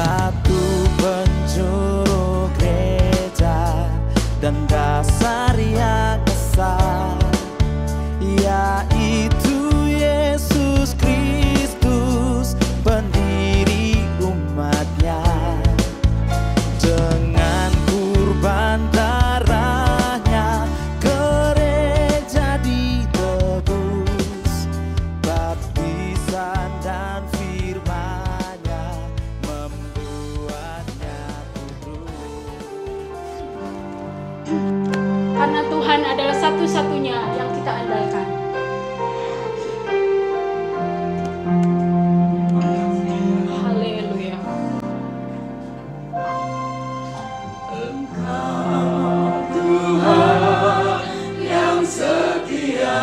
satu penjuru gereja dan dasar yang esa, yaitu Yesus Kristus, pendiri umatnya. Dengan kurban darahnya gereja ditebus, baptisan dan firman-Nya membuatnya kudus. Karena Tuhan adalah satu-satunya yang kita andalkan. Haleluya. Engkau Tuhan yang setia,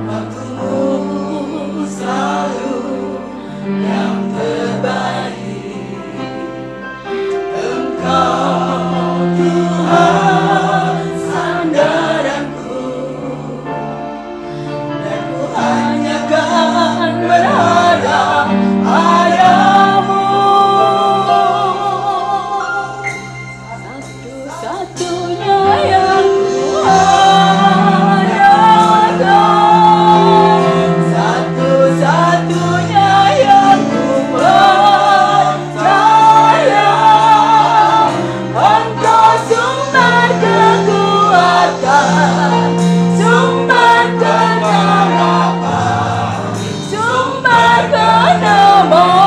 waktumu selalu yang terbaik. Engkau Tuhan sandaranku, dan ku hanya kan berharap padamu. Satu-satunya yang ku harapkan, Satu-satunya yang ku percaya, Engkau sumber kekuatan, sumber pengharapan, sumber kedamaian.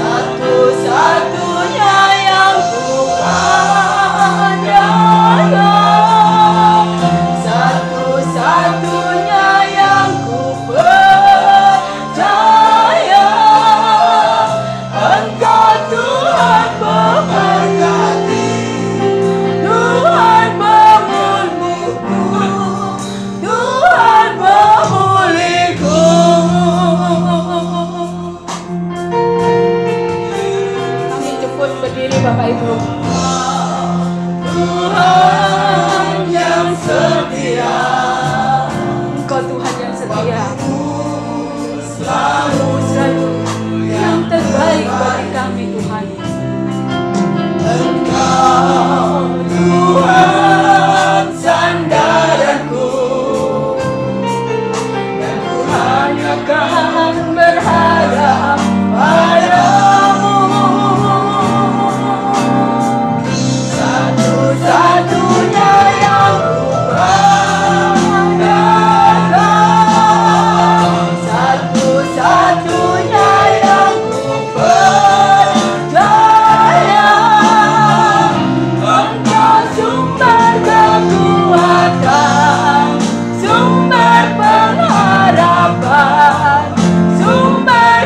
Satu-satunya yang ku andalkan, satu-satunya yang ku percaya, Engkau Tuhan memberkati, Tuhan memulihku, Tuhan memulihku. kami jemput berdiri Bapak Ibu. Tuhan yang setia, Engkau Tuhan yang setia, selalu yang terbaik bagi kami Tuhan. Engkau Tuhan sandaranku, dan ku hanya kan berharap padamu. Satu-satunya yang ku andalkan, satu-satunya yang ku percaya, Engkau sumber kekuatan, sumber pengharapan, sumber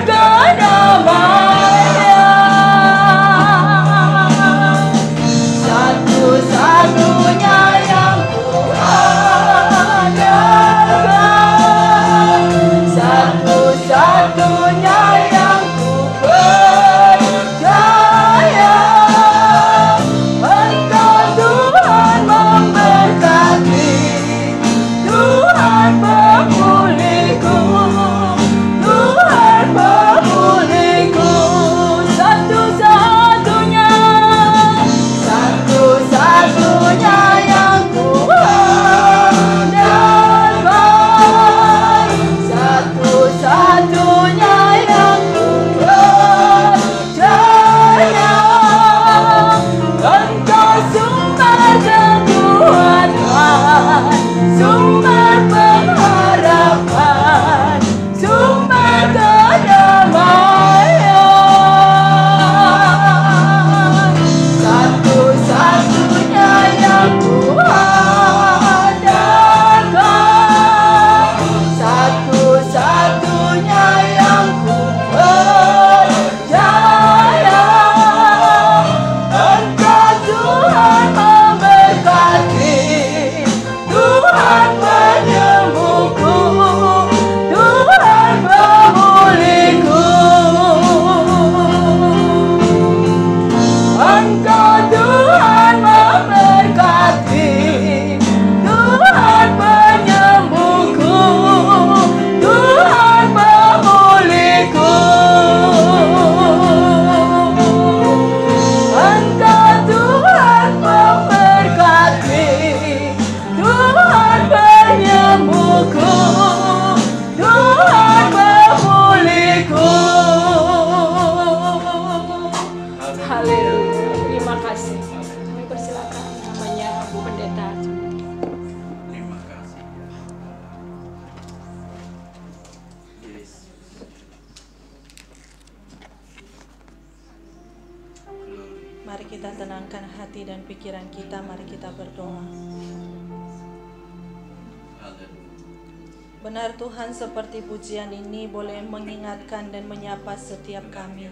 Mari kita tenangkan hati dan pikiran kita, mari kita berdoa. Benar Tuhan, seperti pujian ini boleh mengingatkan dan menyapa setiap kami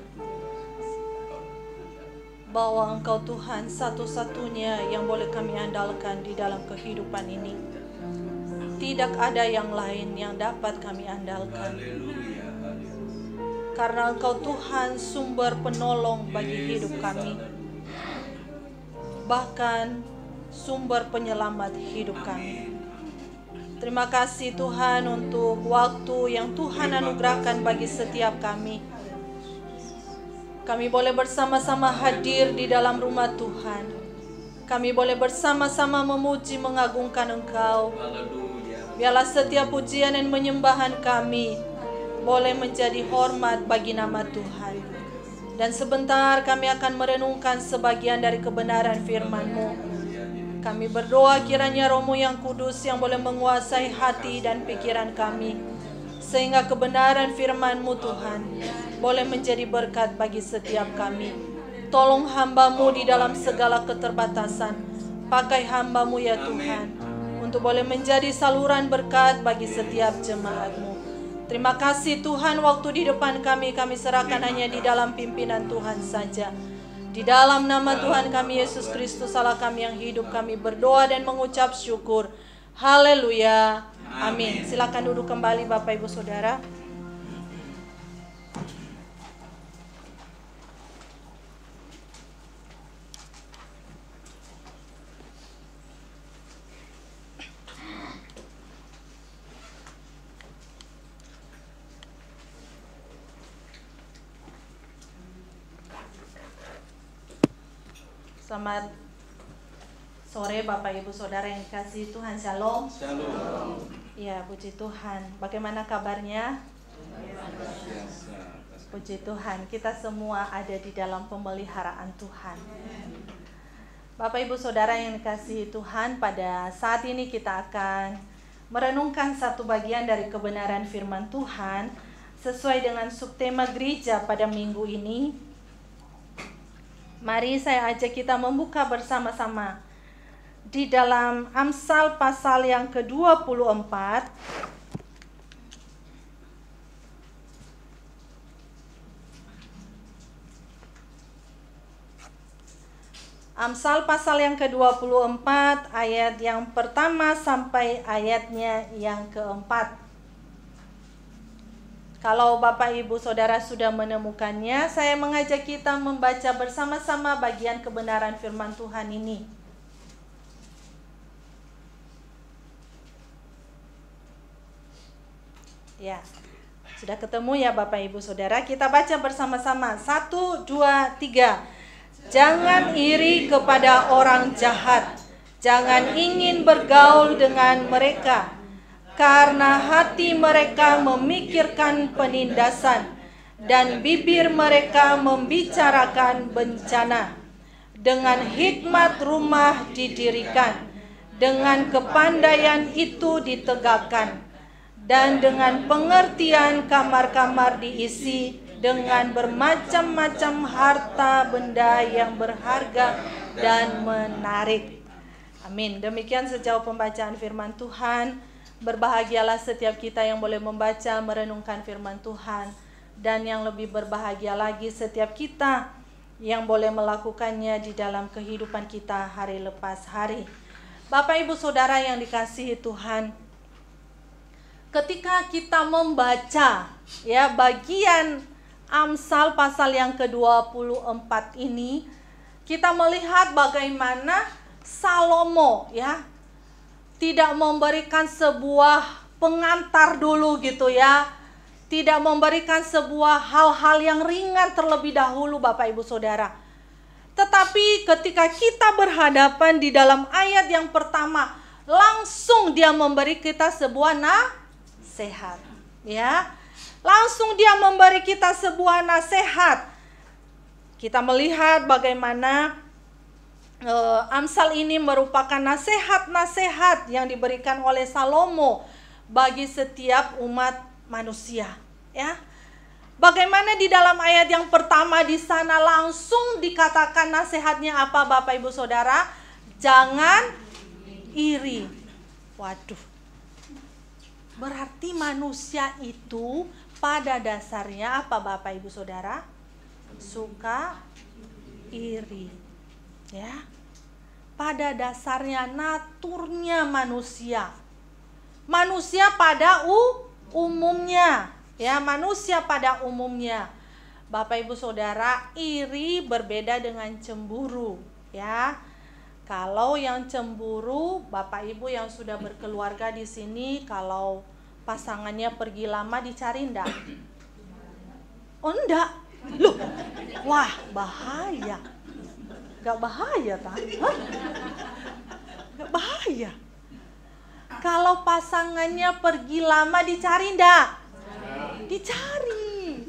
bahwa Engkau Tuhan satu-satunya yang boleh kami andalkan di dalam kehidupan ini. Tidak ada yang lain yang dapat kami andalkan. Karena Engkau Tuhan sumber penolong bagi hidup kami, bahkan sumber penyelamat hidup kami. Terima kasih Tuhan untuk waktu yang Tuhan anugerahkan bagi setiap kami. Kami boleh bersama-sama hadir di dalam rumah Tuhan. Kami boleh bersama-sama memuji mengagungkan Engkau. Biarlah setiap pujian dan menyembahan kami boleh menjadi hormat bagi nama Tuhan. Dan sebentar kami akan merenungkan sebagian dari kebenaran firman-Mu. Kami berdoa kiranya Roh-Mu yang kudus yang boleh menguasai hati dan pikiran kami, sehingga kebenaran firman-Mu Tuhan boleh menjadi berkat bagi setiap kami. Tolong hamba-Mu di dalam segala keterbatasan. Pakai hamba-Mu ya Tuhan, untuk boleh menjadi saluran berkat bagi setiap jemaat-Mu. Terima kasih Tuhan, waktu di depan kami serahkan hanya di dalam pimpinan Tuhan saja. Di dalam nama Tuhan kami Yesus Kristus, Allah kami yang hidup, kami berdoa dan mengucap syukur. Haleluya. Amin. Silakan duduk kembali Bapak Ibu Saudara. Selamat sore Bapak Ibu Saudara yang dikasihi Tuhan. Shalom. Shalom. Ya, puji Tuhan. Bagaimana kabarnya? Puji Tuhan, kita semua ada di dalam pemeliharaan Tuhan. Bapak Ibu Saudara yang dikasihi Tuhan, pada saat ini kita akan merenungkan satu bagian dari kebenaran firman Tuhan sesuai dengan subtema gereja pada minggu ini. Mari saya ajak kita membuka bersama-sama di dalam Amsal pasal yang ke-24. Amsal pasal yang ke-24 ayat yang pertama sampai ayatnya yang keempat. Kalau Bapak Ibu Saudara sudah menemukannya, saya mengajak kita membaca bersama-sama bagian kebenaran firman Tuhan ini. Ya, sudah ketemu ya Bapak Ibu Saudara? Kita baca bersama-sama. 1, 2, 3. Jangan iri kepada orang jahat. Jangan ingin bergaul dengan mereka. Karena hati mereka memikirkan penindasan dan bibir mereka membicarakan bencana. Dengan hikmat rumah didirikan, dengan kepandaian itu ditegakkan, dan dengan pengertian kamar-kamar diisi dengan bermacam-macam harta benda yang berharga dan menarik. Amin. Demikian sejauh pembacaan firman Tuhan. Berbahagialah setiap kita yang boleh membaca, merenungkan firman Tuhan. Dan yang lebih berbahagia lagi setiap kita yang boleh melakukannya di dalam kehidupan kita hari lepas hari. Bapak Ibu Saudara yang dikasihi Tuhan, ketika kita membaca ya bagian Amsal pasal yang ke-24 ini, kita melihat bagaimana Salomo ya tidak memberikan sebuah pengantar dulu gitu ya. Tidak memberikan sebuah hal-hal yang ringan terlebih dahulu Bapak Ibu Saudara. Tetapi ketika kita berhadapan di dalam ayat yang pertama, langsung dia memberi kita sebuah nasihat. Ya, langsung dia memberi kita sebuah nasihat. Kita melihat bagaimana Amsal ini merupakan nasihat-nasihat yang diberikan oleh Salomo bagi setiap umat manusia, ya. Bagaimana di dalam ayat yang pertama di sana langsung dikatakan nasihatnya apa Bapak Ibu Saudara? Jangan iri. Waduh. Berarti manusia itu pada dasarnya apa Bapak Ibu Saudara? Suka iri. Ya. Pada dasarnya naturnya manusia. Manusia pada umumnya. Ya, manusia pada umumnya. Bapak Ibu Saudara, iri berbeda dengan cemburu, ya. Kalau yang cemburu, Bapak Ibu yang sudah berkeluarga di sini, kalau pasangannya pergi lama dicari enggak? Oh, enggak. Loh. Wah, bahaya. Enggak bahaya, kan? Hah? Enggak bahaya. Kalau pasangannya pergi lama dicari enggak? Dicari.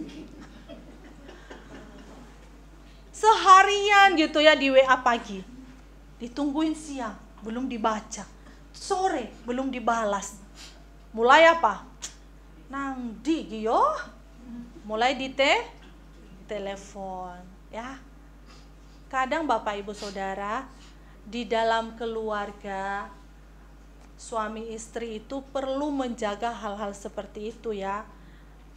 Seharian gitu ya di WA pagi. Ditungguin siang, belum dibaca. Sore, belum dibalas. Mulai apa? Nang di giyo. Mulai telepon, ya. Kadang Bapak Ibu Saudara, di dalam keluarga suami istri itu perlu menjaga hal-hal seperti itu ya.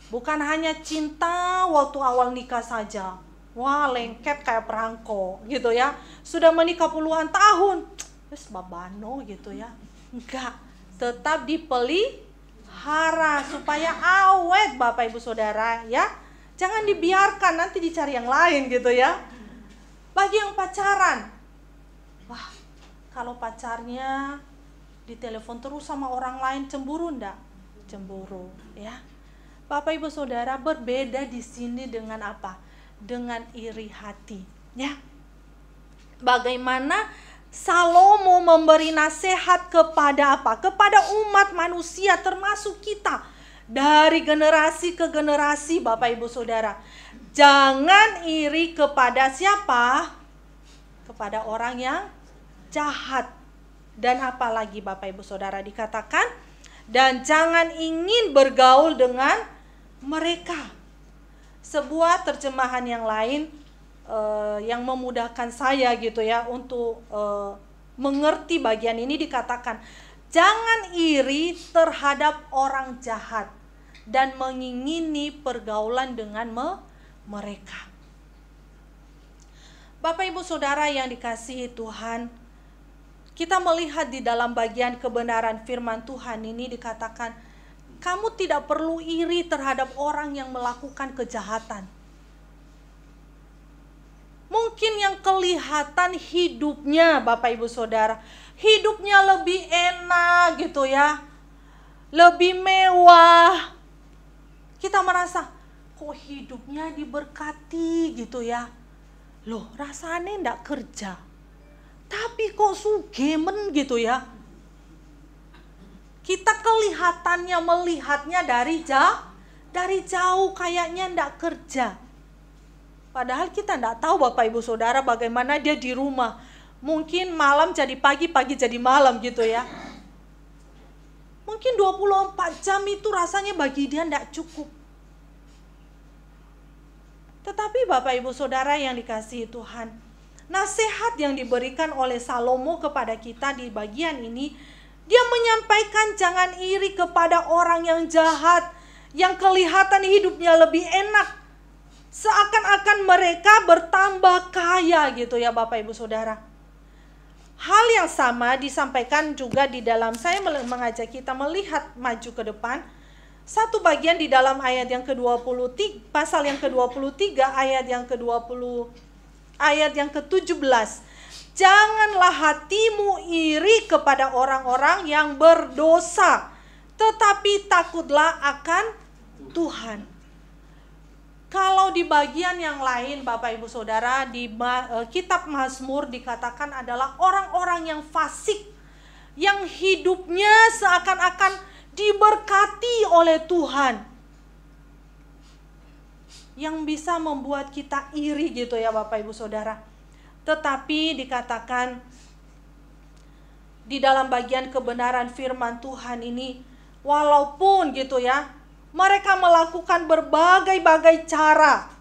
Bukan hanya cinta waktu awal nikah saja. Wah, lengket kayak perangko gitu ya. Sudah menikah puluhan tahun. Terus babano gitu ya. Enggak. Tetap dipelihara supaya awet Bapak Ibu Saudara ya. Jangan dibiarkan nanti dicari yang lain gitu ya. Bagi yang pacaran. Wah, kalau pacarnya ditelepon terus sama orang lain, cemburu enggak? Cemburu ya. Bapak Ibu Saudara, berbeda di sini dengan apa? Dengan iri hati, ya. Bagaimana Salomo memberi nasihat kepada apa? Kepada umat manusia termasuk kita. Dari generasi ke generasi Bapak Ibu Saudara. Jangan iri kepada siapa? Kepada orang yang jahat. Dan apalagi Bapak Ibu Saudara dikatakan, dan jangan ingin bergaul dengan mereka. Sebuah terjemahan yang lain yang memudahkan saya gitu ya untuk mengerti bagian ini dikatakan, jangan iri terhadap orang jahat dan mengingini pergaulan dengan mereka. Bapak Ibu Saudara yang dikasihi Tuhan, kita melihat di dalam bagian kebenaran firman Tuhan ini dikatakan, kamu tidak perlu iri terhadap orang yang melakukan kejahatan. Mungkin yang kelihatan hidupnya Bapak Ibu Saudara, hidupnya lebih enak gitu ya, lebih mewah. Kita merasa, kok hidupnya diberkati gitu ya. Loh, rasanya enggak kerja. Tapi kok sugemen gitu ya. Kita kelihatannya melihatnya dari jauh kayaknya enggak kerja. Padahal kita enggak tahu Bapak Ibu Saudara bagaimana dia di rumah. Mungkin malam jadi pagi, pagi jadi malam gitu ya. Mungkin 24 jam itu rasanya bagi dia enggak cukup. Tetapi Bapak Ibu Saudara yang dikasihi Tuhan, nasihat yang diberikan oleh Salomo kepada kita di bagian ini, dia menyampaikan jangan iri kepada orang yang jahat, yang kelihatan hidupnya lebih enak. Seakan-akan mereka bertambah kaya gitu ya Bapak Ibu Saudara. Hal yang sama disampaikan juga di dalam, saya mengajak kita melihat maju ke depan. Satu bagian di dalam ayat yang ke-23, pasal yang ke-23, ayat yang ke-17. Janganlah hatimu iri kepada orang-orang yang berdosa, tetapi takutlah akan Tuhan. Kalau di bagian yang lain Bapak Ibu Saudara, di kitab Mazmur dikatakan adalah orang-orang yang fasik, yang hidupnya seakan-akan diberkati oleh Tuhan, yang bisa membuat kita iri gitu ya Bapak Ibu Saudara. Tetapi dikatakan di dalam bagian kebenaran firman Tuhan ini, walaupun gitu ya, Mereka melakukan berbagai-bagai cara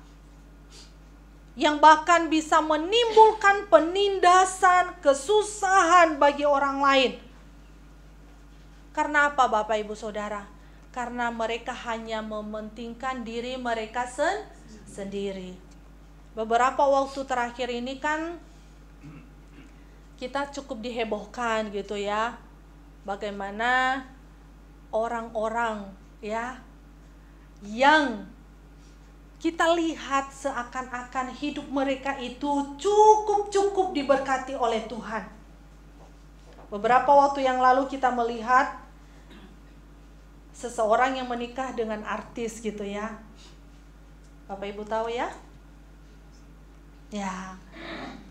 yang bahkan bisa menimbulkan penindasan, kesusahan bagi orang lain. Karena apa Bapak Ibu Saudara? Karena mereka hanya mementingkan diri mereka sendiri. Beberapa waktu terakhir ini kan kita cukup dihebohkan gitu ya. Bagaimana orang-orang ya yang kita lihat seakan-akan hidup mereka itu cukup diberkati oleh Tuhan. Beberapa waktu yang lalu kita melihat seseorang yang menikah dengan artis gitu ya. Bapak Ibu tahu ya? Ya,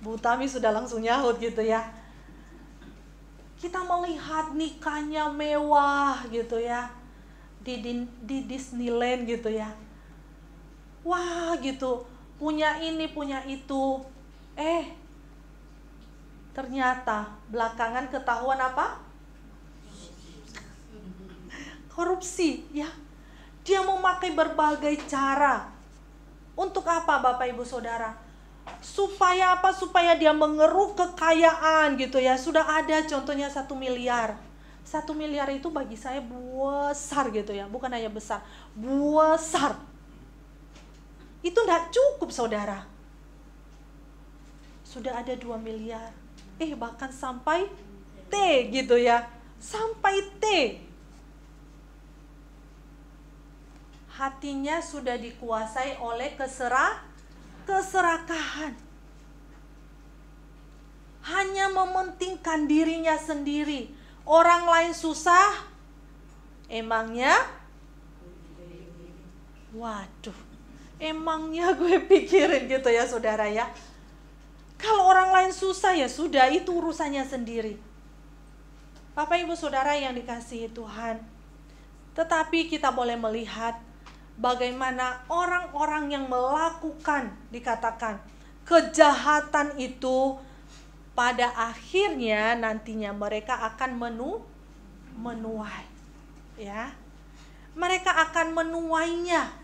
Bu Tami sudah langsung nyahut gitu ya. Kita melihat nikahnya mewah gitu ya. Di Disneyland gitu ya. Wah gitu, punya ini, punya itu. Ternyata belakangan ketahuan apa? Korupsi ya. Dia memakai berbagai cara. Untuk apa Bapak Ibu Saudara? Supaya apa? Supaya dia mengeruk kekayaan gitu ya. Sudah ada contohnya 1 miliar. 1 miliar itu bagi saya besar gitu ya. Bukan hanya besar, besar. Itu tidak cukup saudara. Sudah ada 2 miliar. Bahkan sampai T gitu ya. Sampai T. Hatinya sudah dikuasai oleh keserakahan. Hanya mementingkan dirinya sendiri. Orang lain susah, emangnya? Waduh, emangnya gue pikirin gitu ya saudara ya. Kalau orang lain susah ya sudah, itu urusannya sendiri. Bapak Ibu Saudara yang dikasihi Tuhan. Tetapi kita boleh melihat bagaimana orang-orang yang melakukan, dikatakan, kejahatan itu pada akhirnya nantinya mereka akan menuai. Ya. Mereka akan menuainya.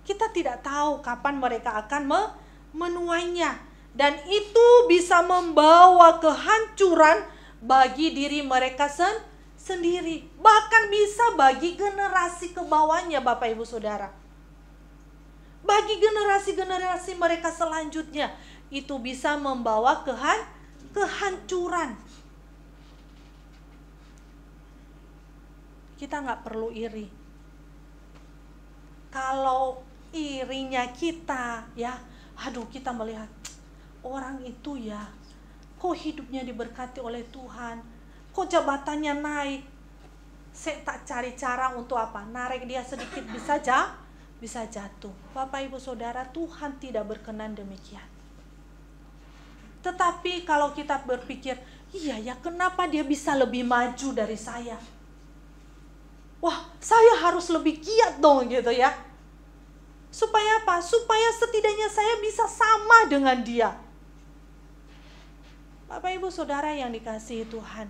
Kita tidak tahu kapan mereka akan menuainya. Dan itu bisa membawa kehancuran bagi diri mereka sendiri. Bahkan bisa bagi generasi ke bawahnya Bapak Ibu Saudara. Bagi generasi-generasi mereka selanjutnya. Itu bisa membawa kehancuran. Kita nggak perlu iri. Kalau irinya kita ya, aduh kita melihat orang itu ya, kok hidupnya diberkati oleh Tuhan, kok jabatannya naik. Saya tak cari cara untuk apa? Narik dia sedikit bisa jatuh. Bapak Ibu Saudara, Tuhan tidak berkenan demikian. Tetapi kalau kita berpikir, iya ya kenapa dia bisa lebih maju dari saya? Wah, saya harus lebih giat dong gitu ya. Supaya apa? Supaya setidaknya saya bisa sama dengan dia. Bapak Ibu Saudara yang dikasihi Tuhan.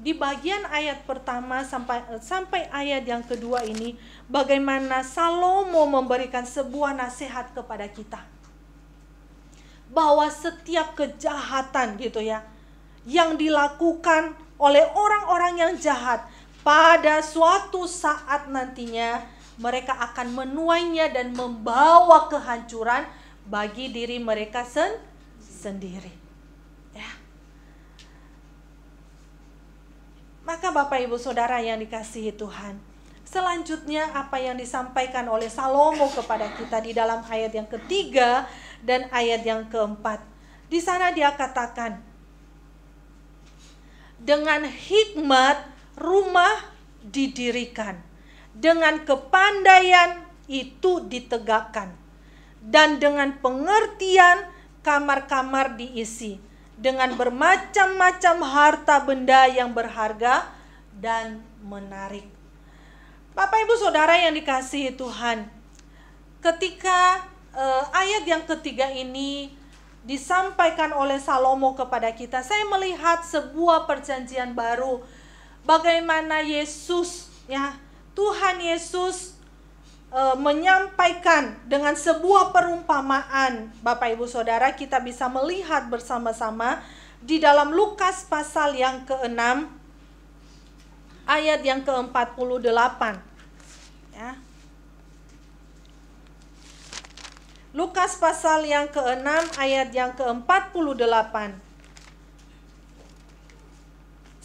Di bagian ayat pertama sampai ayat yang kedua ini, bagaimana Salomo memberikan sebuah nasihat kepada kita. Bahwa setiap kejahatan gitu ya, yang dilakukan oleh orang-orang yang jahat, pada suatu saat nantinya mereka akan menuainya dan membawa kehancuran bagi diri mereka sendiri. Ya. Maka Bapak Ibu Saudara yang dikasihi Tuhan, selanjutnya apa yang disampaikan oleh Salomo kepada kita di dalam ayat yang ketiga dan ayat yang keempat. Di sana dia katakan, dengan hikmat rumah didirikan, dengan kepandaian itu ditegakkan, dan dengan pengertian kamar-kamar diisi, dengan bermacam-macam harta benda yang berharga dan menarik. Bapak Ibu Saudara yang dikasihi Tuhan, ketika ayat yang ketiga ini disampaikan oleh Salomo kepada kita, saya melihat sebuah perjanjian baru. Bagaimana Yesus Ya, Tuhan Yesus menyampaikan dengan sebuah perumpamaan. Bapak Ibu Saudara, kita bisa melihat bersama-sama di dalam Lukas pasal yang ke-6 ayat yang ke-48. Ya. Lukas pasal yang ke-6 ayat yang ke-48.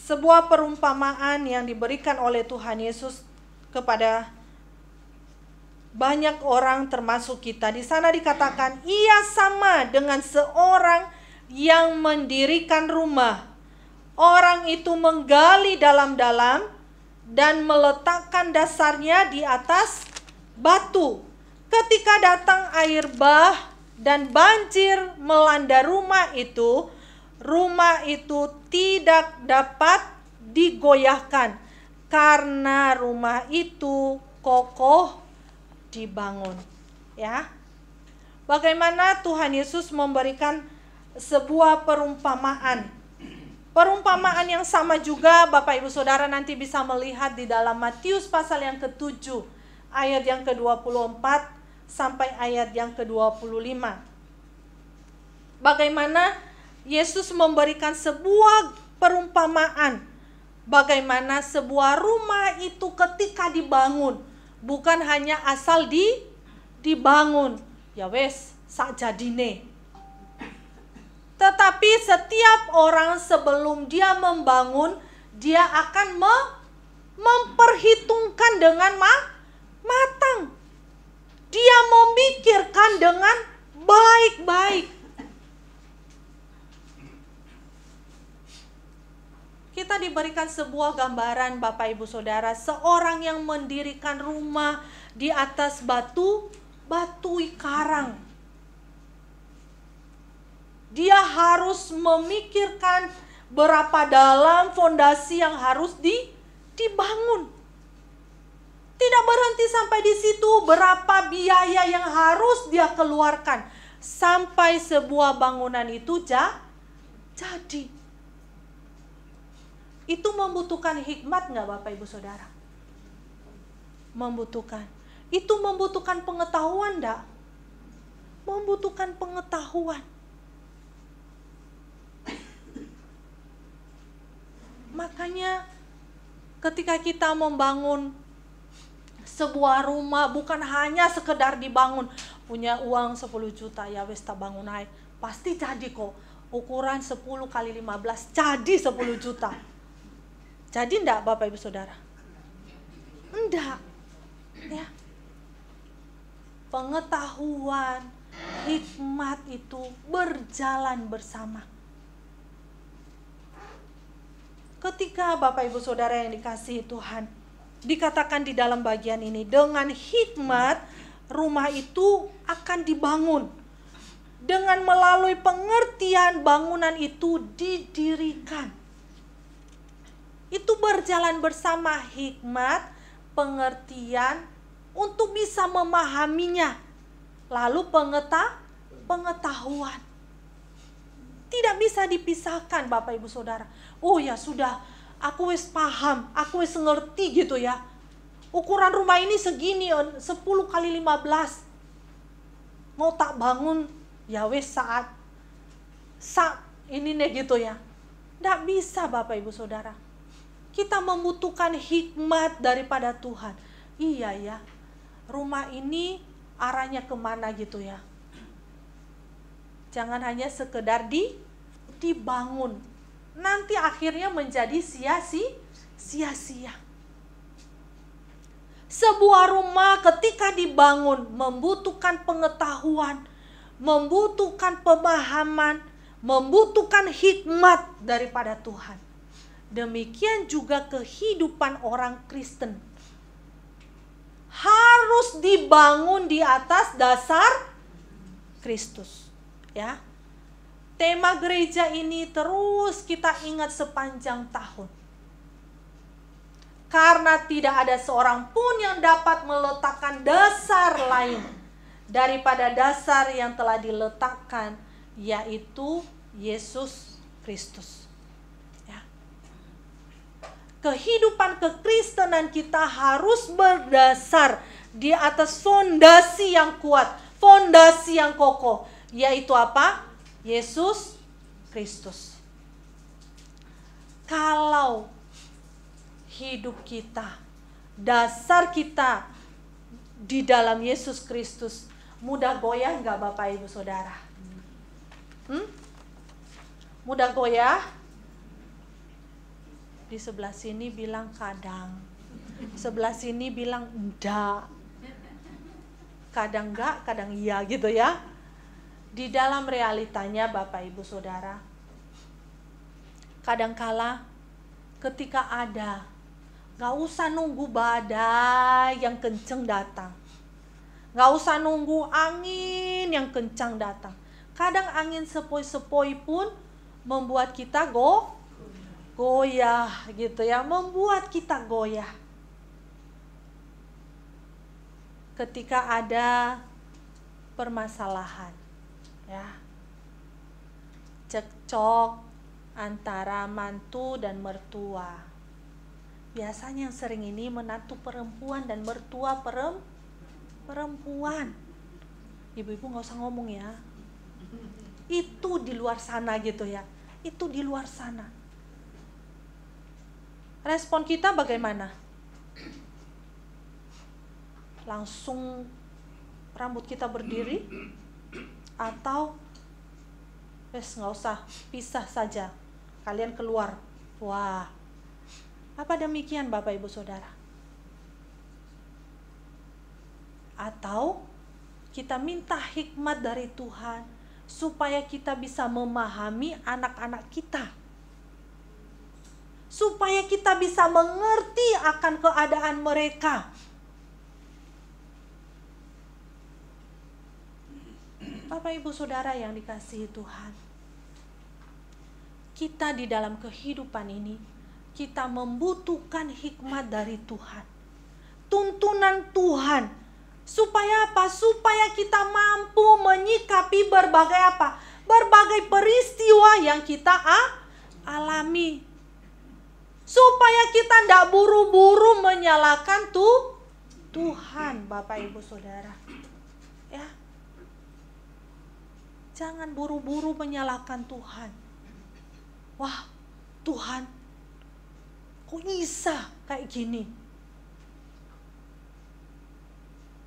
Sebuah perumpamaan yang diberikan oleh Tuhan Yesus kepada banyak orang termasuk kita. Di sana dikatakan, ia sama dengan seorang yang mendirikan rumah. Orang itu menggali dalam-dalam dan meletakkan dasarnya di atas batu. Ketika datang air bah dan banjir melanda rumah itu tidak dapat digoyahkan karena rumah itu kokoh dibangun. Ya. Bagaimana Tuhan Yesus memberikan sebuah perumpamaan. Perumpamaan yang sama juga Bapak Ibu Saudara nanti bisa melihat di dalam Matius pasal yang ke-7 ayat yang ke-24 sampai ayat yang ke-25. Bagaimana Yesus memberikan sebuah perumpamaan. Bagaimana sebuah rumah itu ketika dibangun, bukan hanya asal dibangun, ya wes sak jadine. Tetapi setiap orang sebelum dia membangun, dia akan memperhitungkan dengan matang. Dia memikirkan dengan baik-baik. Kita diberikan sebuah gambaran Bapak Ibu Saudara, seorang yang mendirikan rumah di atas batu karang. Dia harus memikirkan berapa dalam fondasi yang harus dibangun. Tidak berhenti sampai di situ, berapa biaya yang harus dia keluarkan sampai sebuah bangunan itu jadi. Itu membutuhkan hikmat nggak Bapak Ibu Saudara? Membutuhkan. Itu membutuhkan pengetahuan nggak? Membutuhkan pengetahuan. Makanya ketika kita membangun sebuah rumah, bukan hanya sekedar dibangun, punya uang 10 juta, ya wes tak bangun aja. Pasti jadi kok. Ukuran 10 kali 15, jadi 10 juta. Jadi enggak Bapak Ibu Saudara? Enggak. Ya. Pengetahuan, hikmat itu berjalan bersama. Ketika Bapak Ibu Saudara yang dikasihi Tuhan, dikatakan di dalam bagian ini, dengan hikmat rumah itu akan dibangun. Dengan melalui pengertian bangunan itu didirikan. Itu berjalan bersama hikmat, pengertian untuk bisa memahaminya. Lalu pengetahuan. Tidak bisa dipisahkan Bapak Ibu Saudara. Oh ya sudah, aku wis paham, aku wis ngerti gitu ya. Ukuran rumah ini segini, 10 kali 15. Mau tak bangun, ya wis saat ini nih gitu ya. Tidak bisa Bapak Ibu Saudara. Kita membutuhkan hikmat daripada Tuhan. Iya ya, rumah ini arahnya kemana gitu ya. Jangan hanya sekedar dibangun. Nanti akhirnya menjadi sia-sia. Sebuah rumah ketika dibangun membutuhkan pengetahuan, membutuhkan pemahaman, membutuhkan hikmat daripada Tuhan. Demikian juga kehidupan orang Kristen. Harus dibangun di atas dasar Kristus. Ya. Tema gereja ini terus kita ingat sepanjang tahun. Karena tidak ada seorang pun yang dapat meletakkan dasar lain daripada dasar yang telah diletakkan, yaitu Yesus Kristus. Ya. Kehidupan kekristenan kita harus berdasar di atas fondasi yang kuat, fondasi yang kokoh, yaitu apa? Yesus Kristus. Kalau hidup kita, dasar kita di dalam Yesus Kristus, mudah goyah nggak Bapak Ibu Saudara? Mudah goyah? Di sebelah sini bilang kadang, sebelah sini bilang enggak, kadang enggak, kadang iya gitu ya. Di dalam realitanya Bapak Ibu Saudara, kadangkala ketika ada, gak usah nunggu badai yang kenceng datang, gak usah nunggu angin yang kencang datang. Kadang angin sepoi-sepoi pun membuat kita goyah gitu ya, membuat kita goyah. Ketika ada permasalahan ya, cekcok antara mantu dan mertua. Biasanya yang sering ini menantu perempuan dan mertua perempuan. Ibu-ibu gak usah ngomong ya, itu di luar sana gitu ya, itu di luar sana. Respon kita bagaimana? Langsung rambut kita berdiri? Atau nggak usah, pisah saja, kalian keluar. Wah, apa demikian Bapak Ibu Saudara? Atau kita minta hikmat dari Tuhan supaya kita bisa memahami anak-anak kita, supaya kita bisa mengerti akan keadaan mereka. Bapak Ibu Saudara yang dikasihi Tuhan, kita di dalam kehidupan ini, kita membutuhkan hikmat dari Tuhan, tuntunan Tuhan, supaya apa? Supaya kita mampu menyikapi berbagai apa? Berbagai peristiwa yang kita alami. Supaya kita tidak buru-buru menyalahkan Tuhan, Bapak Ibu Saudara. Ya. Jangan buru-buru menyalahkan Tuhan. Wah, Tuhan, kok bisa kayak gini?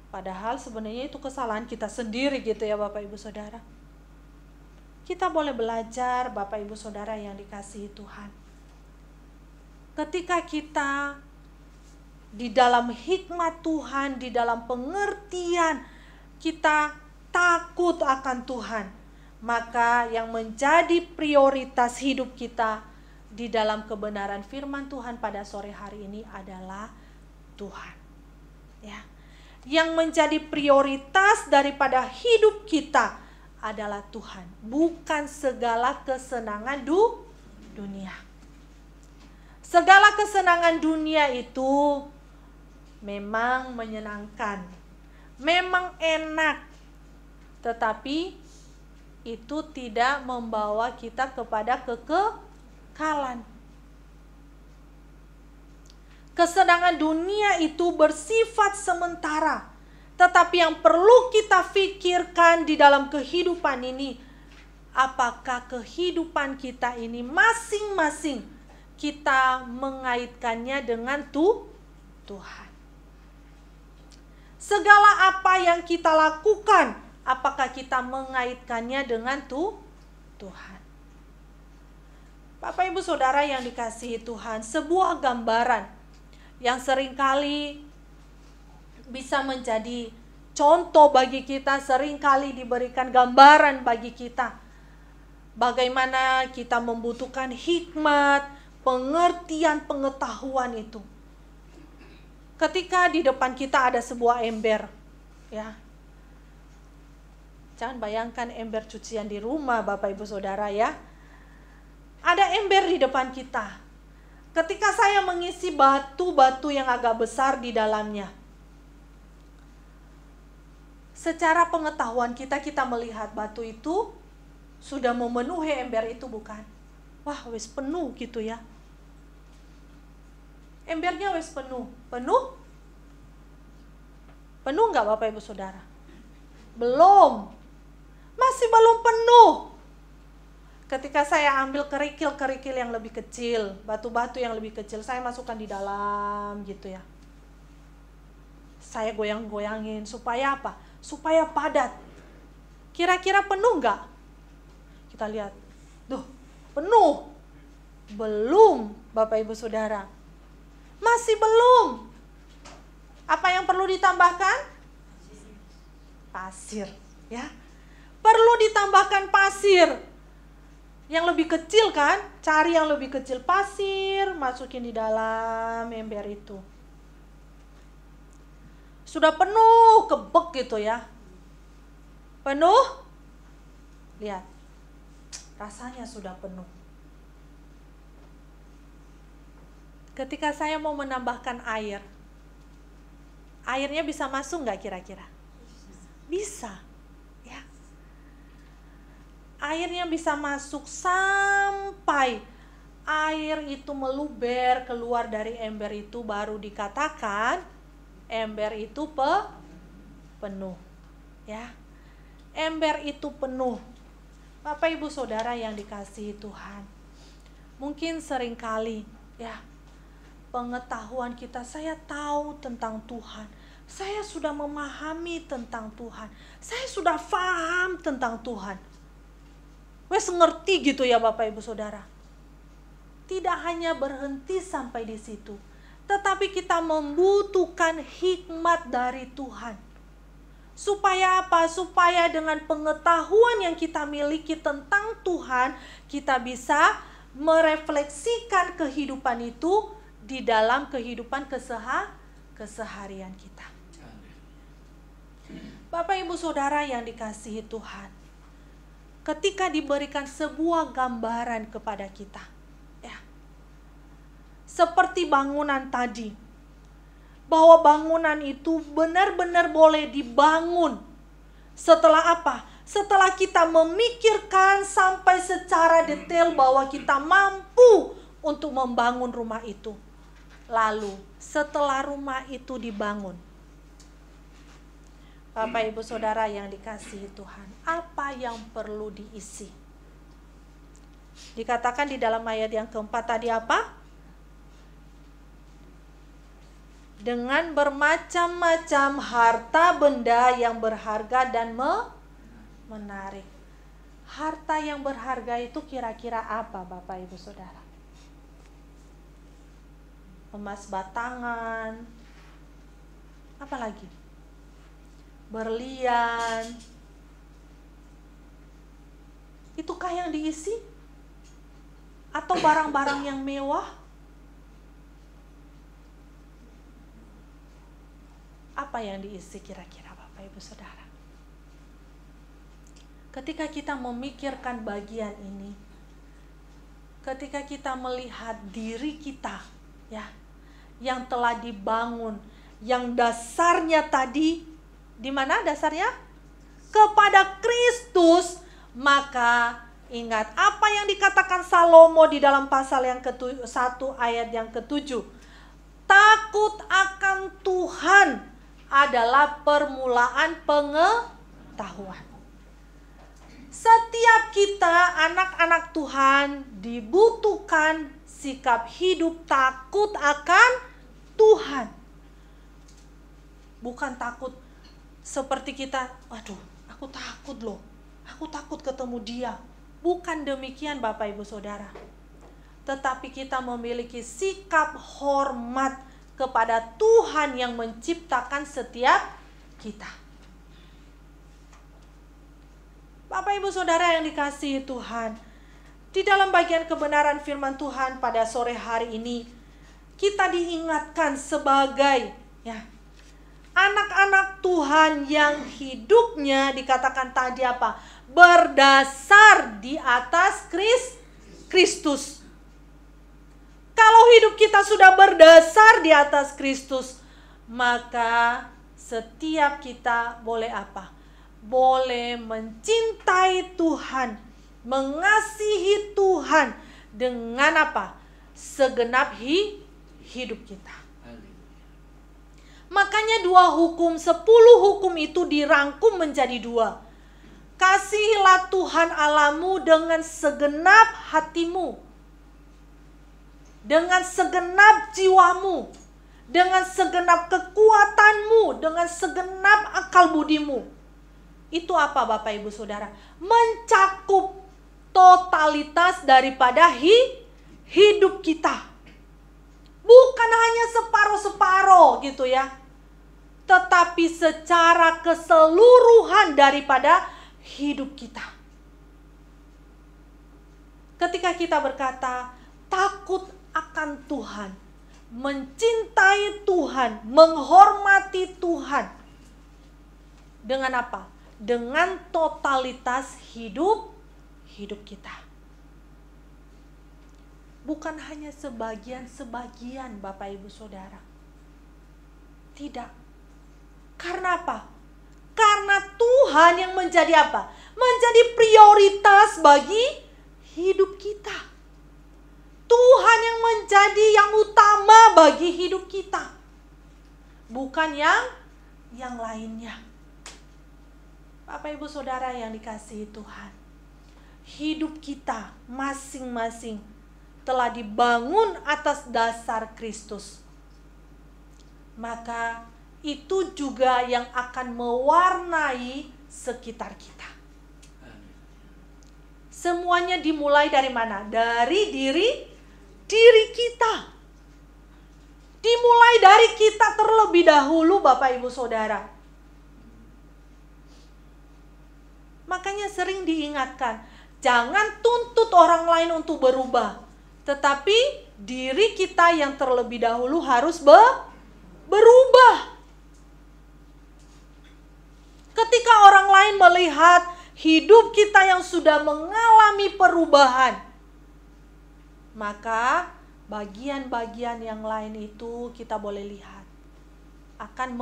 Padahal sebenarnya itu kesalahan kita sendiri gitu ya Bapak Ibu Saudara. Kita boleh belajar Bapak Ibu Saudara yang dikasihi Tuhan. Ketika kita di dalam hikmat Tuhan, di dalam pengertian kita takut akan Tuhan, maka yang menjadi prioritas hidup kita di dalam kebenaran firman Tuhan pada sore hari ini adalah Tuhan. Ya. Yang menjadi prioritas daripada hidup kita adalah Tuhan, bukan segala kesenangan dunia. Segala kesenangan dunia itu memang menyenangkan, memang enak, tetapi itu tidak membawa kita kepada kekekalan. Kesenangan dunia itu bersifat sementara, tetapi yang perlu kita pikirkan di dalam kehidupan ini, apakah kehidupan kita ini masing-masing kita mengaitkannya dengan Tuhan. Segala apa yang kita lakukan, apakah kita mengaitkannya dengan Tuhan? Bapak Ibu Saudara yang dikasihi Tuhan, sebuah gambaran yang seringkali bisa menjadi contoh bagi kita, seringkali diberikan gambaran bagi kita. Bagaimana kita membutuhkan hikmat, pengertian, pengetahuan itu. Ketika di depan kita ada sebuah ember, ya. Jangan bayangkan ember cucian di rumah Bapak Ibu Saudara ya. Ada ember di depan kita. Ketika saya mengisi batu-batu yang agak besar di dalamnya, secara pengetahuan kita melihat batu itu sudah memenuhi ember itu bukan? Wah, wis penuh gitu ya. Embernya wes penuh. Penuh? Penuh nggak Bapak Ibu Saudara? Belum. Masih belum penuh. Ketika saya ambil kerikil-kerikil yang lebih kecil, batu-batu yang lebih kecil, saya masukkan di dalam gitu ya. Saya goyang-goyangin supaya apa? Supaya padat. Kira-kira penuh nggak? Kita lihat. Duh, penuh. Belum, Bapak Ibu Saudara. Masih belum. Apa yang perlu ditambahkan? Pasir, ya. Perlu ditambahkan pasir. Yang lebih kecil kan? Cari yang lebih kecil, pasir, masukin di dalam ember itu. Sudah penuh, kebek gitu ya. Penuh? Lihat. Rasanya sudah penuh. Ketika saya mau menambahkan air, airnya bisa masuk nggak kira-kira? Bisa. Ya. Airnya bisa masuk sampai air itu meluber keluar dari ember itu, baru dikatakan ember itu penuh. Ya. Ember itu penuh. Bapak Ibu Saudara yang dikasihi Tuhan. Mungkin seringkali ya, pengetahuan kita, saya tahu tentang Tuhan. Saya sudah memahami tentang Tuhan. Saya sudah paham tentang Tuhan. Wes ngerti gitu ya Bapak Ibu Saudara. Tidak hanya berhenti sampai di situ, tetapi kita membutuhkan hikmat dari Tuhan. Supaya apa? Supaya dengan pengetahuan yang kita miliki tentang Tuhan, kita bisa merefleksikan kehidupan itu di dalam kehidupan keseharian kita. Bapak Ibu Saudara yang dikasihi Tuhan, ketika diberikan sebuah gambaran kepada kita, ya, seperti bangunan tadi, bahwa bangunan itu benar-benar boleh dibangun. Setelah apa? Setelah kita memikirkan sampai secara detail bahwa kita mampu untuk membangun rumah itu. Lalu setelah rumah itu dibangun, Bapak Ibu Saudara yang dikasihi Tuhan, apa yang perlu diisi? Dikatakan di dalam ayat yang keempat tadi apa? Dengan bermacam-macam harta benda yang berharga dan menarik. Harta yang berharga itu kira-kira apa Bapak Ibu Saudara? Emas batangan, apa lagi? Berlian. Itukah yang diisi? Atau barang-barang yang mewah? Apa yang diisi kira-kira Bapak Ibu Saudara? Ketika kita memikirkan bagian ini, ketika kita melihat diri kita, ya, yang telah dibangun, yang dasarnya tadi, di mana dasarnya? Kepada Kristus, maka ingat apa yang dikatakan Salomo di dalam pasal yang ke-1 ayat yang ke-7. Takut akan Tuhan adalah permulaan pengetahuan. Setiap kita anak-anak Tuhan dibutuhkan sikap hidup takut akan Tuhan. Bukan takut seperti kita, waduh, aku takut loh. Aku takut ketemu dia. Bukan demikian Bapak Ibu Saudara. Tetapi kita memiliki sikap hormat kepada Tuhan yang menciptakan setiap kita. Bapak Ibu Saudara yang dikasihi Tuhan, di dalam bagian kebenaran firman Tuhan pada sore hari ini, kita diingatkan sebagai ya, anak-anak Tuhan yang hidupnya dikatakan tadi apa? Berdasar di atas Kristus. Kalau hidup kita sudah berdasar di atas Kristus, maka setiap kita boleh apa? Boleh mencintai Tuhan, mengasihi Tuhan dengan apa? Segenap hidup kita. Makanya 2 hukum, 10 hukum itu dirangkum menjadi 2. Kasihilah Tuhan Allahmu dengan segenap hatimu, dengan segenap jiwamu, dengan segenap kekuatanmu, dengan segenap akal budimu. Itu apa Bapak Ibu Saudara? Mencakup totalitas daripada hidup kita. Bukan hanya separuh-separuh gitu ya, tetapi secara keseluruhan daripada hidup kita. Ketika kita berkata takut akan Tuhan, mencintai Tuhan, menghormati Tuhan, dengan apa? Dengan totalitas hidup kita. Bukan hanya sebagian-sebagian Bapak Ibu Saudara. Tidak. Karena apa? Karena Tuhan yang menjadi apa? Menjadi prioritas bagi hidup kita. Tuhan yang menjadi yang utama bagi hidup kita. Bukan yang lainnya. Bapak Ibu Saudara yang dikasihi Tuhan. Hidup kita masing-masing telah dibangun atas dasar Kristus. Maka itu juga yang akan mewarnai sekitar kita. Semuanya dimulai dari mana? Dari diri kita. Dimulai dari kita terlebih dahulu Bapak Ibu Saudara. Makanya sering diingatkan, jangan tuntut orang lain untuk berubah. Tetapi diri kita yang terlebih dahulu harus berubah. Ketika orang lain melihat hidup kita yang sudah mengalami perubahan, maka bagian-bagian yang lain itu kita boleh lihat akan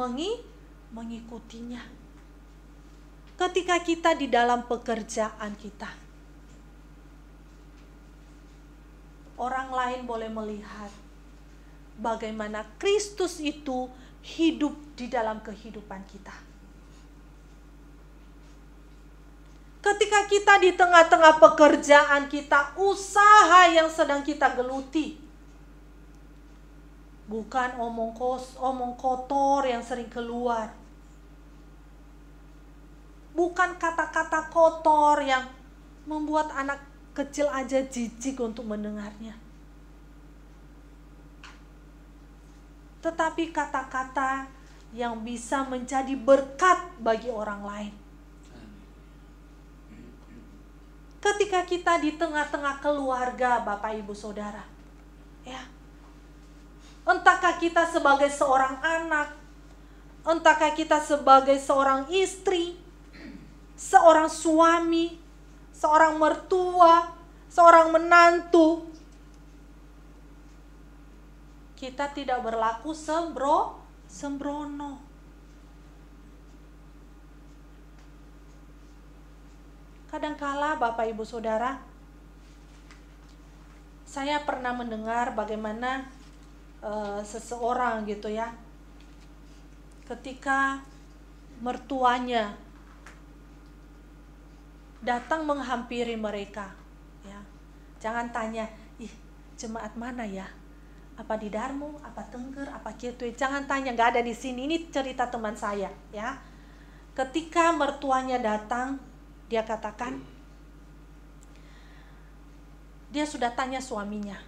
mengikutinya. Ketika kita di dalam pekerjaan kita, orang lain boleh melihat bagaimana Kristus itu hidup di dalam kehidupan kita. Ketika kita di tengah-tengah pekerjaan kita, usaha yang sedang kita geluti, bukan omong kotor yang sering keluar, bukan kata-kata kotor yang membuat anak kecil aja jijik untuk mendengarnya, tetapi kata-kata yang bisa menjadi berkat bagi orang lain. Ketika kita di tengah-tengah keluarga Bapak Ibu Saudara, ya, entahkah kita sebagai seorang anak, entahkah kita sebagai seorang istri, seorang suami, seorang mertua, seorang menantu, kita tidak berlaku sembrono. Kadangkala Bapak Ibu Saudara, saya pernah mendengar bagaimana seseorang gitu ya, ketika mertuanya datang menghampiri mereka, ya, jangan tanya, jemaat mana ya? Apa di Darmo, apa Tengger, apa Kitwe? Jangan tanya, nggak ada di sini. Ini cerita teman saya, ya. Ketika mertuanya datang, dia katakan, dia sudah tanya suaminya,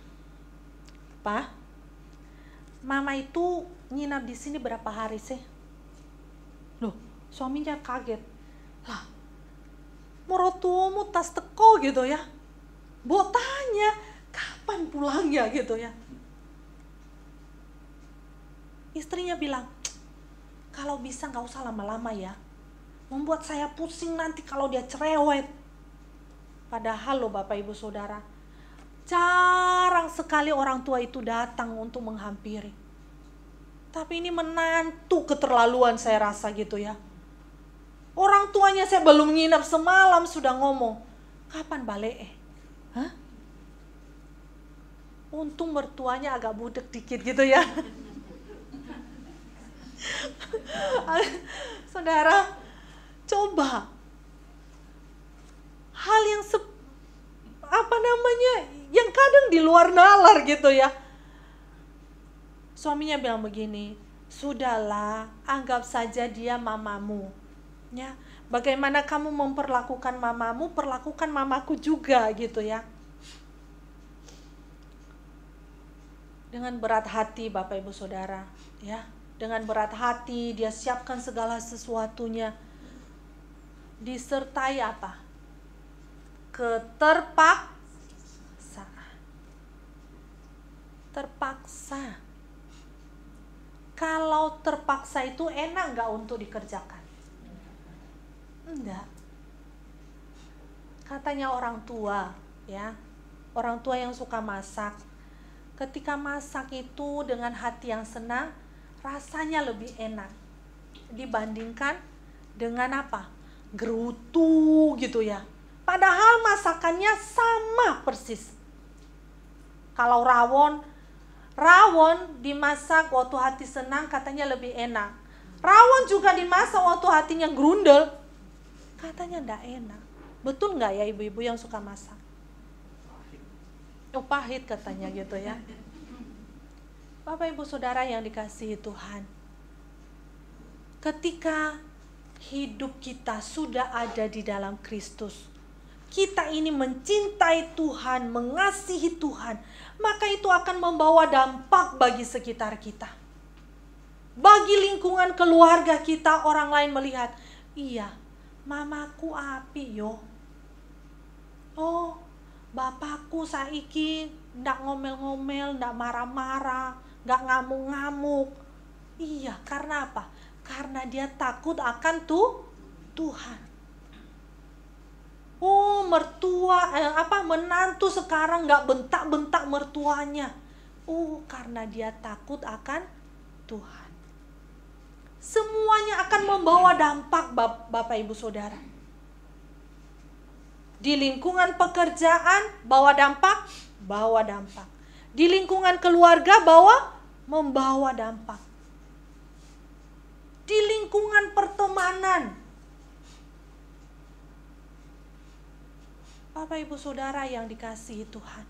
"Pak, Mama itu nginap di sini berapa hari sih?" Loh, suaminya kaget. "Lah, morotumu tas teko gitu ya. Mbok tanya, kapan pulangnya gitu ya." Istrinya bilang, "Kalau bisa gak usah lama-lama ya. Membuat saya pusing nanti kalau dia cerewet." Padahal loh Bapak Ibu Saudara, jarang sekali orang tua itu datang untuk menghampiri. Tapi ini menantu keterlaluan saya rasa gitu ya. Orang tuanya saya belum nginap semalam sudah ngomong, "Kapan balik?" Hah? Untung mertuanya agak budek dikit gitu ya. Saudara, coba hal yang yang kadang di luar nalar gitu ya. Suaminya bilang begini, sudahlah, anggap saja dia mamamu. Ya, bagaimana kamu memperlakukan mamamu, perlakukan mamaku juga gitu ya. Dengan berat hati Bapak Ibu Saudara, ya. Dengan berat hati dia siapkan segala sesuatunya. Disertai apa? Terpaksa. Kalau terpaksa itu enak nggak untuk dikerjakan? Enggak. Katanya orang tua, ya, orang tua yang suka masak, ketika masak itu dengan hati yang senang, rasanya lebih enak dibandingkan dengan apa? Gerutu gitu ya. Padahal masakannya sama persis. Kalau rawon dimasak waktu hati senang katanya lebih enak. Rawon juga dimasak waktu hatinya grundel, katanya enggak enak. Betul nggak ya ibu-ibu yang suka masak? Oh, pahit katanya gitu ya. Bapak Ibu Saudara yang dikasihi Tuhan, ketika hidup kita sudah ada di dalam Kristus, kita ini mencintai Tuhan, mengasihi Tuhan, maka itu akan membawa dampak bagi sekitar kita. Bagi lingkungan keluarga kita, orang lain melihat, iya, mamaku api yo. Oh, bapakku saiki ndak ngomel-ngomel, ndak marah-marah, ndak ngamuk-ngamuk. Iya, karena apa? Karena dia takut akan Tuhan. Oh, menantu sekarang nggak bentak-bentak mertuanya. Oh, karena dia takut akan Tuhan. Semuanya akan membawa dampak Bapak Ibu Saudara. Di lingkungan pekerjaan bawa dampak. Di lingkungan keluarga membawa dampak. Di lingkungan pertemanan. Bapak Ibu Saudara yang dikasihi Tuhan,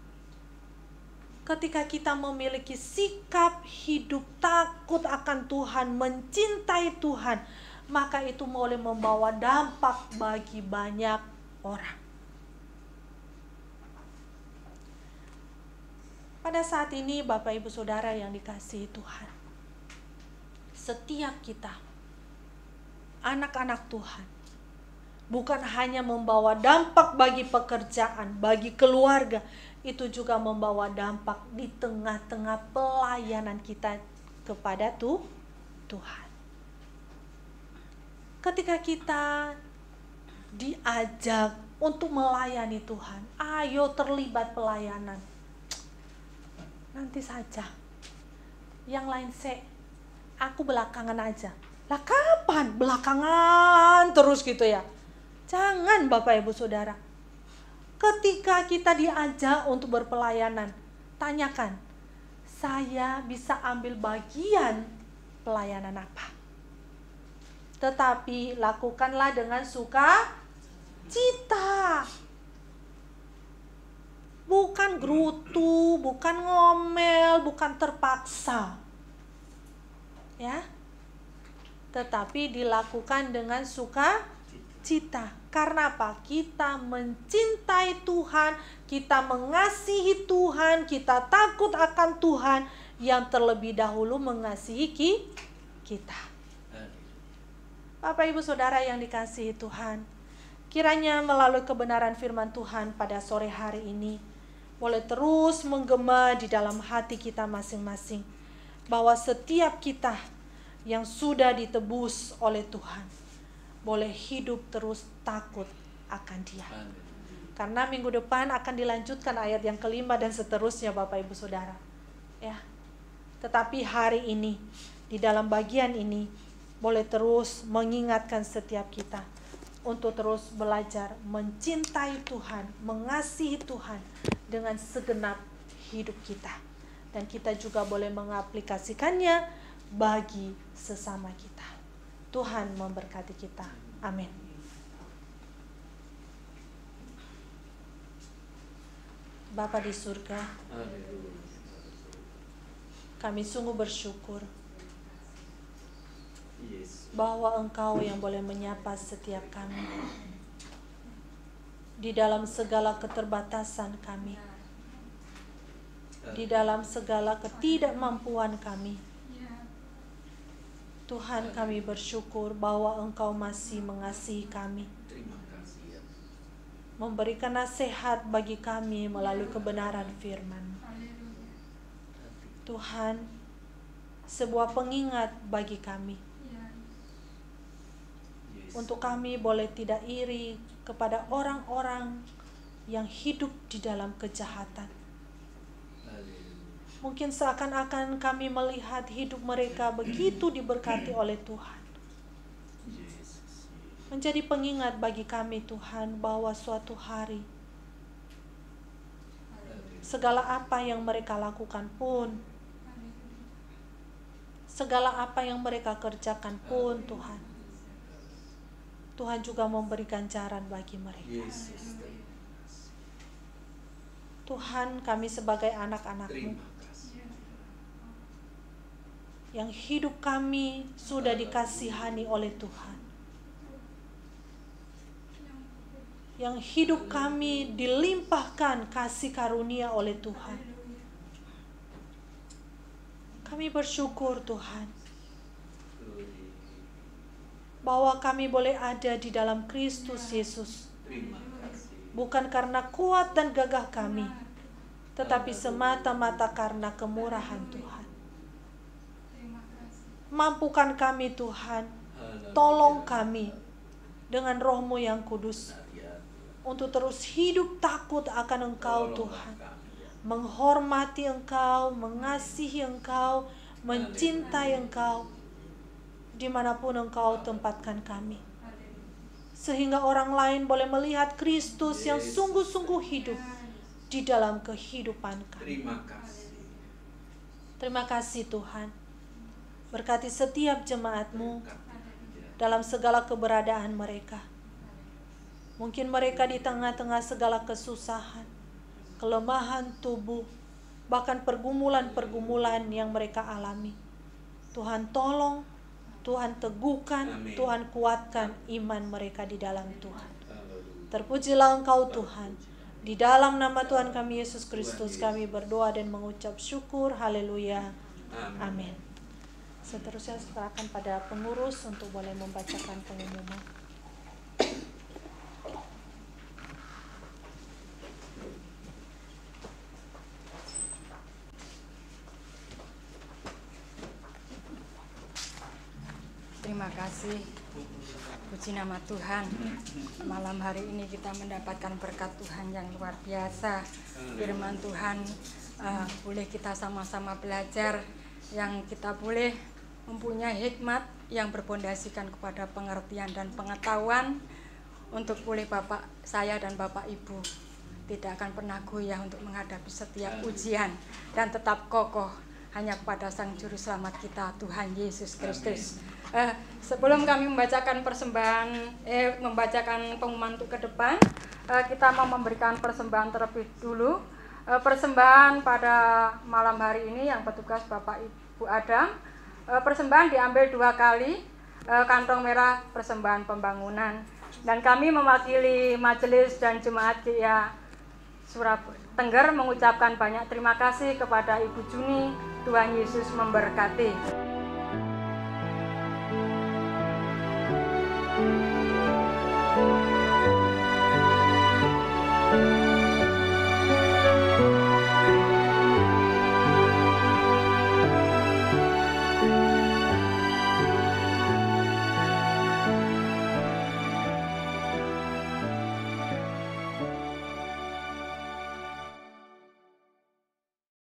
ketika kita memiliki sikap hidup takut akan Tuhan, mencintai Tuhan, maka itu boleh membawa dampak bagi banyak orang. Pada saat ini Bapak Ibu Saudara yang dikasihi Tuhan, setiap kita, anak-anak Tuhan, bukan hanya membawa dampak bagi pekerjaan, bagi keluarga, itu juga membawa dampak di tengah-tengah pelayanan kita kepada Tuhan. Ketika kita diajak untuk melayani Tuhan, ayo terlibat pelayanan. Nanti saja, yang lain aku belakangan aja. Lah kapan? Belakangan terus gitu ya. Jangan Bapak Ibu Saudara. Ketika kita diajak untuk berpelayanan, tanyakan, saya bisa ambil bagian pelayanan apa? Tetapi lakukanlah dengan sukacita. Bukan gerutu, bukan ngomel, bukan terpaksa. Ya. Tetapi dilakukan dengan sukacita. Karena apa? Kita mencintai Tuhan, kita mengasihi Tuhan, kita takut akan Tuhan yang terlebih dahulu mengasihi kita. Bapak Ibu Saudara yang dikasihi Tuhan, kiranya melalui kebenaran firman Tuhan pada sore hari ini boleh terus menggema di dalam hati kita masing-masing, bahwa setiap kita yang sudah ditebus oleh Tuhan boleh hidup terus takut akan Dia. Karena minggu depan akan dilanjutkan ayat yang kelima dan seterusnya Bapak Ibu Saudara. Ya. Tetapi hari ini, di dalam bagian ini, boleh terus mengingatkan setiap kita untuk terus belajar mencintai Tuhan, mengasihi Tuhan dengan segenap hidup kita. Dan kita juga boleh mengaplikasikannya bagi sesama kita. Tuhan memberkati kita. Amin. Bapa di surga, kami sungguh bersyukur bahwa Engkau yang boleh menyapa setiap kami di dalam segala keterbatasan kami, di dalam segala ketidakmampuan kami. Tuhan, kami bersyukur bahwa Engkau masih mengasihi kami, memberikan nasihat bagi kami melalui kebenaran firman. Tuhan, sebuah pengingat bagi kami, untuk kami boleh tidak iri kepada orang-orang yang hidup di dalam kejahatan. Mungkin seakan-akan kami melihat hidup mereka begitu diberkati oleh Tuhan. Menjadi pengingat bagi kami, Tuhan, bahwa suatu hari segala apa yang mereka lakukan pun, segala apa yang mereka kerjakan pun, Tuhan juga memberi ganjaran bagi mereka. Tuhan, kami sebagai anak-anak-Mu yang hidup kami sudah dikasihani oleh Tuhan, yang hidup kami dilimpahkan kasih karunia oleh Tuhan. Kami bersyukur, Tuhan, bahwa kami boleh ada di dalam Kristus Yesus, bukan karena kuat dan gagah kami, tetapi semata-mata karena kemurahan Tuhan. Mampukan kami, Tuhan, tolong kami dengan Roh-Mu yang kudus, untuk terus hidup takut akan Engkau, Tuhan, menghormati Engkau, mengasihi Engkau, mencintai Engkau, dimanapun Engkau tempatkan kami, sehingga orang lain boleh melihat Kristus yang sungguh-sungguh hidup di dalam kehidupan kami. Terima kasih, Tuhan. Berkati setiap jemaat-Mu dalam segala keberadaan mereka. Mungkin mereka di tengah-tengah segala kesusahan, kelemahan tubuh, bahkan pergumulan-pergumulan yang mereka alami. Tuhan tolong, Tuhan teguhkan, Tuhan kuatkan iman mereka di dalam Tuhan. Terpujilah Engkau, Tuhan. Di dalam nama Tuhan kami Yesus Kristus kami berdoa dan mengucap syukur. Haleluya. Amin. Seterusnya serahkan pada pengurus untuk boleh membacakan pengumuman. Terima kasih. Puji nama Tuhan. Malam hari ini kita mendapatkan berkat Tuhan yang luar biasa. Firman Tuhan boleh kita sama-sama belajar, yang kita boleh mempunyai hikmat yang berpondasikan kepada pengertian dan pengetahuan, untuk boleh Bapak saya dan Bapak Ibu tidak akan pernah goyah untuk menghadapi setiap ujian, dan tetap kokoh hanya kepada Sang Juru Selamat kita, Tuhan Yesus Kristus. Sebelum kami membacakan membacakan pengumuman untuk ke depan, kita mau memberikan persembahan terlebih dulu. Persembahan pada malam hari ini yang petugas Bapak Ibu Adam, persembahan diambil 2 kali, kantong merah persembahan pembangunan, dan kami mewakili majelis dan jemaat GIA Surabaya Tengger mengucapkan banyak terima kasih kepada Ibu Juni. Tuhan Yesus memberkati.